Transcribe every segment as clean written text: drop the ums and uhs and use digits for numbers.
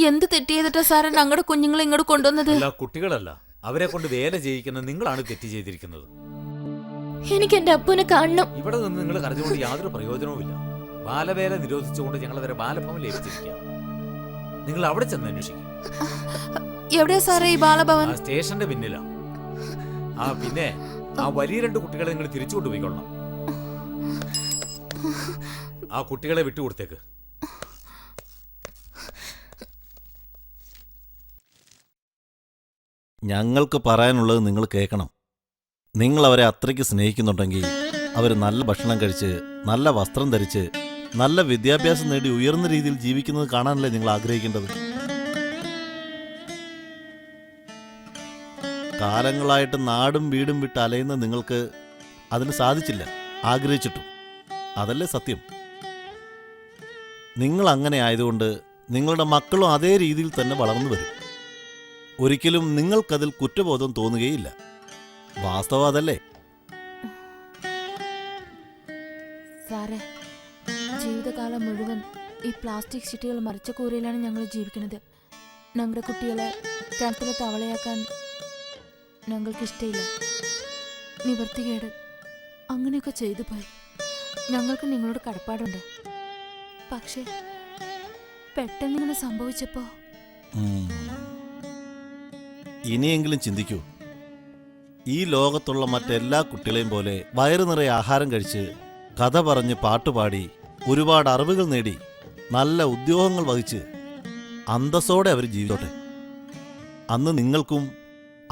എന്ത് തെറ്റ് ചെയ്തിട്ടാ സാറേ ഞങ്ങളുടെ കുഞ്ഞുങ്ങളെ ഇങ്ങോട്ട് കൊണ്ടുവന്നത്? കുട്ടികളല്ല, അവരെ കൊണ്ട് വേല ചെയ്യിക്കുന്ന നിങ്ങളാണ് തെറ്റ് ചെയ്തിരിക്കുന്നത്. എനിക്ക് എന്റെ അപ്പനെ കാണണം. ഇവിടെ നിന്ന് നിങ്ങൾ കരഞ്ഞുകൊണ്ട് യാതൊരു പ്രയോജനവുമില്ല. ബാലവേല നിരോധിച്ചുകൊണ്ട് ഞങ്ങൾ അവരെ ബാലഭവൻ ഏൽപ്പിച്ചിരിക്കുക. നിങ്ങൾ അവിടെ ചെന്ന് അന്വേഷിക്കും. എവിടെയാ സാറേ ഈ ബാലഭവൻ? സ്റ്റേഷന്റെ പിന്നിലാ. പിന്നെ ആ വലിയ 2 കുട്ടികളെ നിങ്ങൾ തിരിച്ചു കൊണ്ടുപോയിക്കൊള്ളണം. ആ കുട്ടികളെ വിട്ടുകൊടുത്തേക്ക്. ഞങ്ങൾക്ക് പറയാനുള്ളത് നിങ്ങൾ കേൾക്കണം. നിങ്ങൾ അവരെ അത്രയ്ക്ക് സ്നേഹിക്കുന്നുണ്ടെങ്കിൽ അവർ നല്ല ഭക്ഷണം കഴിച്ച്, നല്ല വസ്ത്രം ധരിച്ച്, നല്ല വിദ്യാഭ്യാസം നേടി ഉയർന്ന രീതിയിൽ ജീവിക്കുന്നത് കാണാനല്ലേ നിങ്ങൾ ആഗ്രഹിക്കേണ്ടത്? കാലങ്ങളായിട്ട് നാടും വീടും വിട്ട് അലയുന്ന നിങ്ങൾക്ക് അതിന് സാധിച്ചില്ല, ആഗ്രഹിച്ചിട്ടും. അതല്ലേ സത്യം. നിങ്ങൾ അങ്ങനെ ആയതുകൊണ്ട് നിങ്ങളുടെ മക്കളും അതേ രീതിയിൽ തന്നെ വളർന്നു വരും. ഒരിക്കലും നിങ്ങൾക്കതിൽ കുറ്റബോധം തോന്നുകയില്ല. വാസ്തവം അതല്ലേ? സാറേ, ജീവിതകാലം മുഴുവൻ ഈ പ്ലാസ്റ്റിക് ഷീറ്റുകൾ മറിച്ച കൂരയിലാണ് ഞങ്ങൾ ജീവിക്കുന്നത്. ഞങ്ങളുടെ കുട്ടികളെ കിണറ്റിലെ തവളയാക്കാൻ ഞങ്ങൾക്ക് ഇഷ്ടമില്ല. നിവർത്തികേട് അങ്ങനെയൊക്കെ ചെയ്തു പോയി. ഞങ്ങൾക്ക് നിങ്ങളോട് കടപ്പാടുണ്ട്. പക്ഷേ പെട്ടെന്നിങ്ങനെ സംഭവിച്ചപ്പോ ഇനിയെങ്കിലും ചിന്തിക്കൂ. ഈ ലോകത്തുള്ള മറ്റെല്ലാ കുട്ടികളെയും പോലെ വയറു നിറയെ ആഹാരം കഴിച്ച്, കഥ പറഞ്ഞ്, പാട്ടുപാടി, ഒരുപാട് അറിവുകൾ നേടി, നല്ല ഉദ്യോഗങ്ങൾ വഹിച്ച് അന്തസ്സോടെ അവർ ജീവിച്ചോട്ടെ. അന്ന് നിങ്ങൾക്കും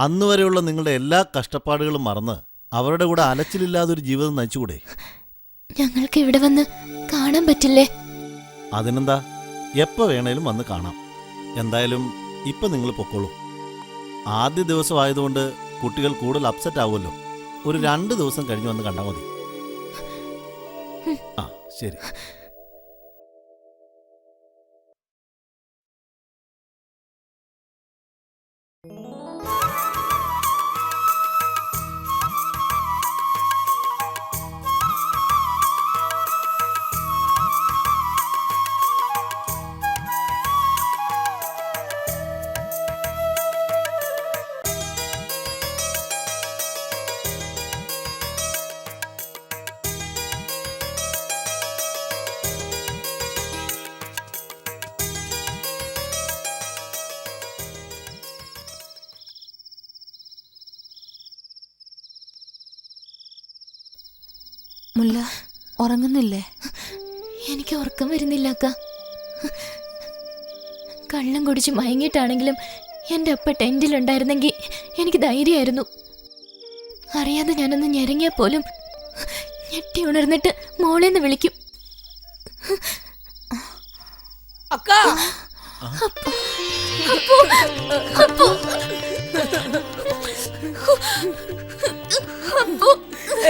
അന്നുവരെയുള്ള നിങ്ങളുടെ എല്ലാ കഷ്ടപ്പാടുകളും മറന്ന് അവരുടെ കൂടെ അലച്ചിലില്ലാതൊരു ജീവിതം നയിച്ചുകൂടെ? ഞങ്ങൾക്ക് ഇവിടെ വന്ന് കാണാൻ പറ്റില്ലേ? അതിനെന്താ, എപ്പോ വേണേലും വന്ന് കാണാം. എന്തായാലും ഇപ്പൊ നിങ്ങൾ പൊക്കോളൂ. ആദ്യ ദിവസം ആയതുകൊണ്ട് കുട്ടികൾ കൂടുതൽ അപ്സെറ്റ് ആവുമല്ലോ. ഒരു 2 ദിവസം കഴിഞ്ഞ് വന്ന് കണ്ടാൽ മതി. ആ ശരി. മുല്ല, ഉറങ്ങുന്നില്ലേ? എനിക്ക് ഉറക്കം വരുന്നില്ല അക്ക. കള്ളം കുടിച്ച് മയങ്ങിയിട്ടാണെങ്കിലും എൻ്റെ അപ്പ ടെൻറ്റിലുണ്ടായിരുന്നെങ്കിൽ എനിക്ക് ധൈര്യമായിരുന്നു. അറിയാതെ ഞാനൊന്ന് ഞെരങ്ങിയാൽ പോലും ഞെട്ടി ഉണർന്നിട്ട് മോളേന്ന് വിളിക്കും.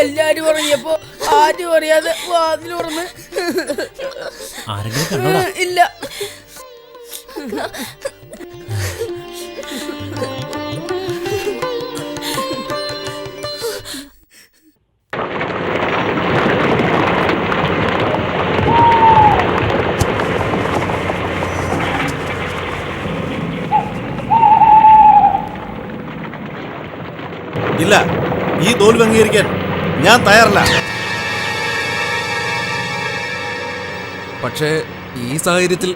എല്ലാരും ഉറങ്ങിയപ്പോ ആരും അറിയാതെ വാതിൽ തുറന്ന്. ഇല്ല. ഇല്ല, ഈ തോൽവി അംഗീകരിക്കാൻ ഞാൻ തയ്യാറല്ല. പക്ഷേ ഈ സാഹചര്യത്തിൽ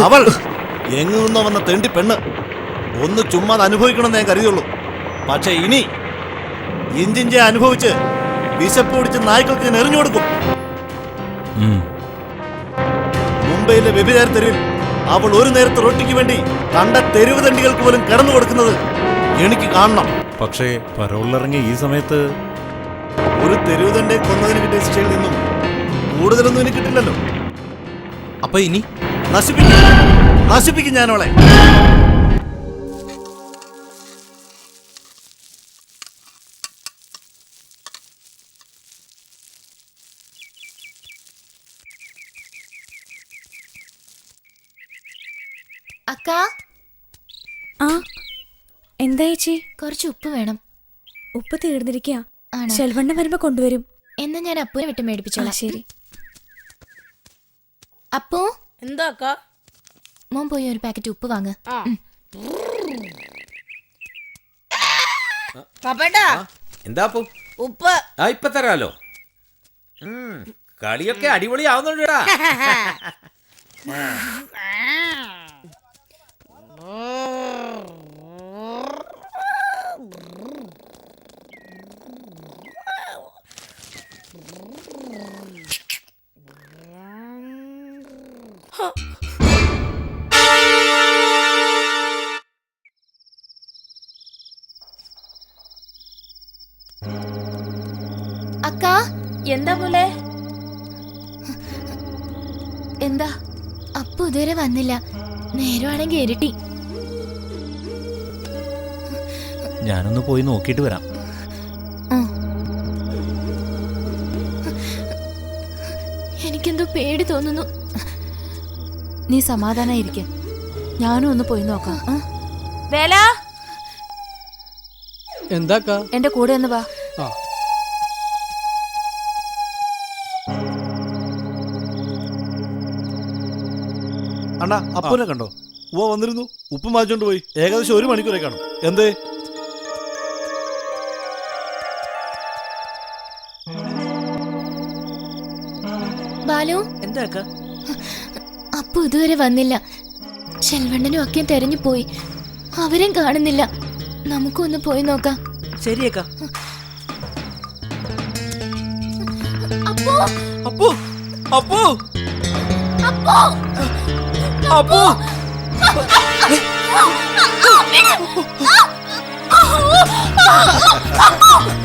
അവൾ എങ്ങു നിന്നോ വന്ന തെണ്ടി പെണ്ണ്. ഒന്ന് ചുമ്മാ അനുഭവിക്കണമെന്ന് ഞാൻ കരുതിയുള്ളൂ. പക്ഷെ ഇനി ഇഞ്ചിഞ്ചെ അനുഭവിച്ച് വിശപ്പ് പിടിച്ച് നായ്ക്കൾക്ക് ഞാൻ എറിഞ്ഞു കൊടുക്കും. മുംബൈയിലെ വ്യഭിചാര തെരുവിൽ അവൾ ഒരു നേരത്തെ റൊട്ടിക്ക് വേണ്ടി കണ്ട തെരുവ് തണ്ടികൾക്ക് പോലും കിടന്നു കൊടുക്കുന്നത് എനിക്ക് കാണണം. പക്ഷേ പരോളിലിറങ്ങിയ ഈ സമയത്ത് ഒരു തെരുവ് തണ്ടെ കൊന്നതിന് കിട്ടിയ ശിക്ഷയിൽ നിന്നും കൂടുതലൊന്നും എനിക്ക് കിട്ടില്ലല്ലോ. അപ്പൊ ഇനി നശിപ്പിക്കും ഞാനവളെ. അക്ക, എന്താ ചേച്ചി? കുറച്ച് ഉപ്പ് വേണം. ഉപ്പ് തീർന്നിരിക്കുക. ആണോ? ചെലവണ്ണം വരുമ്പോ കൊണ്ടുവരും. എന്നാ ഞാൻ അപ്പൂനെ വിട്ട് മേടിപ്പിച്ചോളാം. ശരി. അപ്പോ എന്താക്കാ? മോൻ പോയി ഒരു പാക്കറ്റ് ഉപ്പ് വാങ്ങ്. ആ. പാപ്പേട്ടാ എന്താ പോ ഉപ്പ്. ഇപ്പൊ തരാലോ. കളിയൊക്കെ അടിപൊളിയാവുന്നുണ്ടാ. അക്ക, എന്താ പോലെ? എന്താ? അപ്പു ഇതുവരെ വന്നില്ല. നേരമാണെങ്കിൽ ഇരട്ടി. ഞാനൊന്ന് പോയി നോക്കിയിട്ട് വരാം. എനിക്കെന്തോ പേടി തോന്നുന്നു. നീ സമാധാനായിരിക്ക. ഞാനും ഒന്ന് പോയി നോക്കാം. വേല, എന്താക്കാ? എന്റെ കൂടെ ഒന്ന് വാ. അണ്ണാ അപ്പൂനെ കണ്ടോ? വന്നിരുന്നു. ഉപ്പ് മാറ്റിച്ചോണ്ട് പോയി. ഏകദേശം 1 മണിക്കൂറേ കാണും. എന്തേ? ബാലു, എന്താക്കാ? അപ്പു ഇതുവരെ വന്നില്ല. ശെൽവണ്ണനും ഒക്കെ തെരഞ്ഞു പോയി. അവരും കാണുന്നില്ല. നമുക്കൊന്ന് പോയി നോക്കാം. ശരിയേക്കാ. അപ്പു, അപ്പു അപ്പു അപ്പു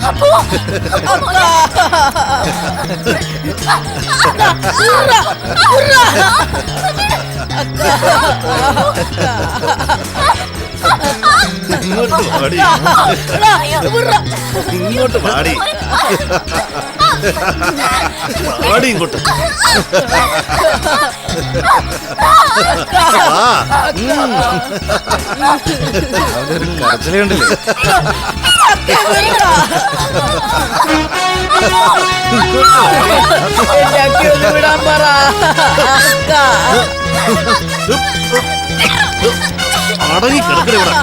അപ്പു ഇങ്ങോട്ട് പാടി. ഇങ്ങോട്ട് പാടി. പാടി ഇങ്ങോട്ട്. കരച്ചിലേ ഉണ്ടല്ലേ? വിടാൻ പറ. അടങ്ങി കിടക്കണ ഇവിടെ.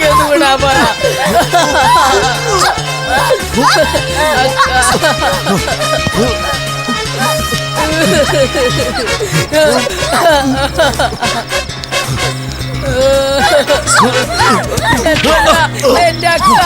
എന്റെ വിടാൻ പറ. എന്റെ അക്ക.